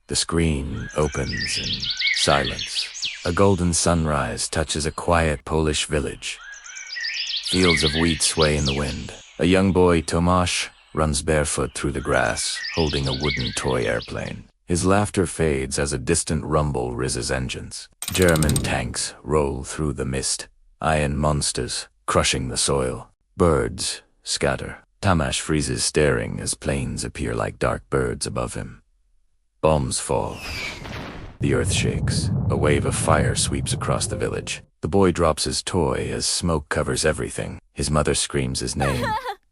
The screen opens in silence. A golden sunrise touches a quiet Polish village. Fields of wheat sway in the wind. A young boy, Tomasz, runs barefoot through the grass, holding a wooden toy airplane. His laughter fades as a distant rumble rizzes engines. German tanks roll through the mist, iron monsters crushing the soil. Birds scatter. Tomasz freezes staring as planes appear like dark birds above him. Bombs fall. The earth shakes. A wave of fire sweeps across the village. The boy drops his toy as smoke covers everything. His mother screams his name,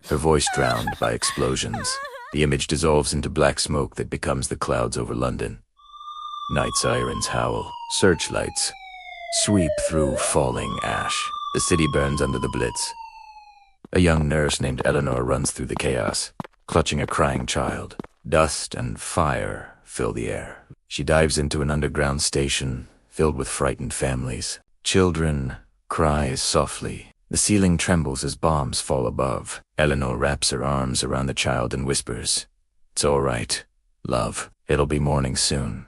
her voice drowned by explosions. The image dissolves into black smoke that becomes the clouds over London. Night sirens howl. Searchlights sweep through falling ash. The city burns under the blitz. A young nurse named Eleanor runs through the chaos, clutching a crying child. Dust and fire fill the air. She dives into an underground station filled with frightened families. Children cry softly. The ceiling trembles as bombs fall above. Eleanor wraps her arms around the child and whispers, "It's all right, love. It'll be morning soon."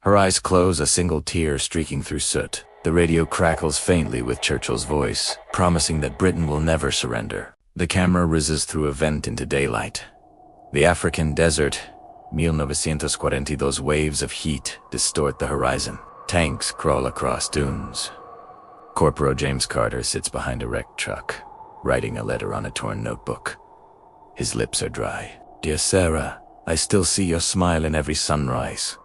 Her eyes close, a single tear streaking through soot. The radio crackles faintly with Churchill's voice, promising that Britain will never surrender. The camera rises through a vent into daylight. The African desert, 1942 waves of heat distort the horizon. Tanks crawl across dunes. Corporal James Carter sits behind a wrecked truck, writing a letter on a torn notebook. His lips are dry. "Dear Sarah, I still see your smile in every sunrise,"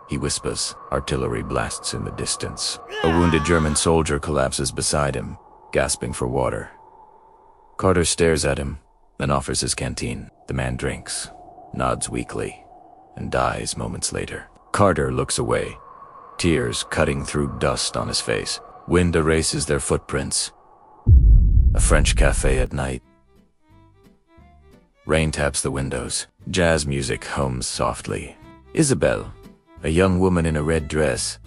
he whispers. Artillery blasts in the distance. A wounded German soldier collapses beside him, gasping for water. Carter stares at him, then offers his canteen. The man drinks, nods weakly, and dies moments later. Carter looks away, tears cutting through dust on his face. Wind erases their footprints. A French cafe at night. Rain taps the windows. Jazz music hums softly. Isabel, a young woman in a red dress,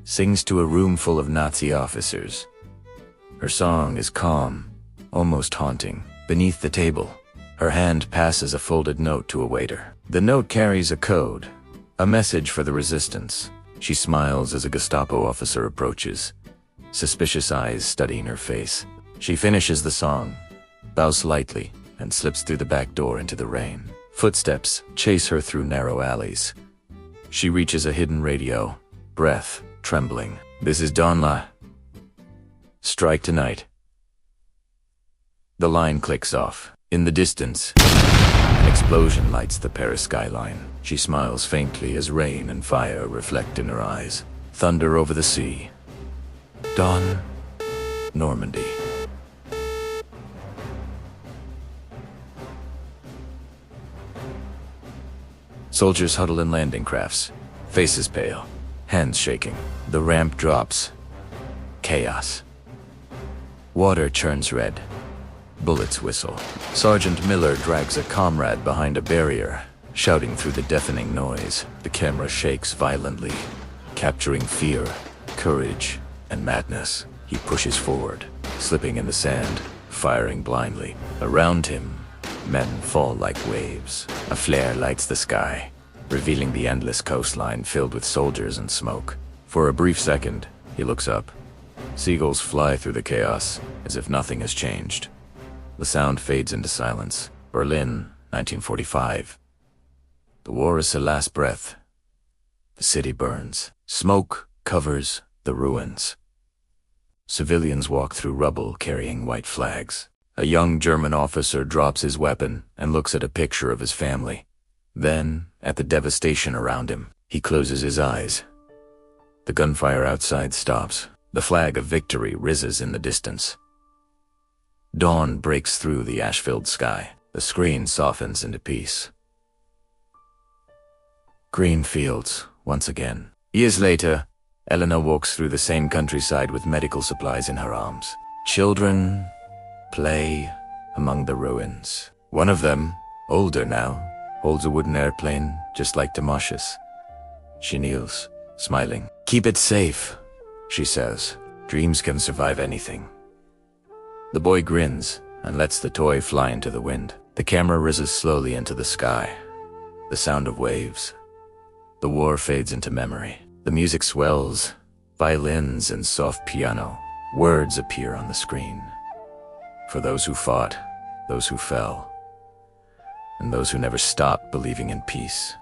sings to a room full of Nazi officers. Her song is calm, almost haunting. Beneath the table, her hand passes a folded note to a waiter. The note carries a code, a message for the resistance. She smiles as a Gestapo officer approaches, suspicious eyes studying her face. She finishes the song, bows slightly, and slips through the back door into the rain. Footsteps chase her through narrow alleys. She reaches a hidden radio, breath trembling. "This is Donla. Strike tonight." The line clicks off. In the distance, an explosion lights the Paris skyline. She smiles faintly as rain and fire reflect in her eyes. Thunder over the sea. Dawn, Normandy. Soldiers huddle in landing crafts, faces pale, hands shaking. The ramp drops. Chaos. Water churns red. Bullets whistle. Sergeant Miller drags a comrade behind a barrier, shouting through the deafening noise. The camera shakes violently, capturing fear, courage, and madness. He pushes forward, slipping in the sand, firing blindly. Around him, men fall like waves. A flare lights the sky, revealing the endless coastline filled with soldiers and smoke. For a brief second, he looks up. Seagulls fly through the chaos, as if nothing has changed. The sound fades into silence. Berlin, 1945. The war is her last breath. The city burns. Smoke covers the ruins. Civilians walk through rubble carrying white flags. A young German officer drops his weapon and looks at a picture of his family. Then, at the devastation around him, he closes his eyes. The gunfire outside stops. The flag of victory rises in the distance. Dawn breaks through the ash-filled sky. The screen softens into peace. Green fields, once again. Years later, Eleanor walks through the same countryside with medical supplies in her arms. Children play among the ruins. One of them, older now, holds a wooden airplane just like Tomasz's. She kneels, smiling. "Keep it safe," she says. "Dreams can survive anything." The boy grins and lets the toy fly into the wind. The camera rises slowly into the sky. The sound of waves. The war fades into memory. The music swells, violins and soft piano. Words appear on the screen. For those who fought, those who fell, and those who never stopped believing in peace.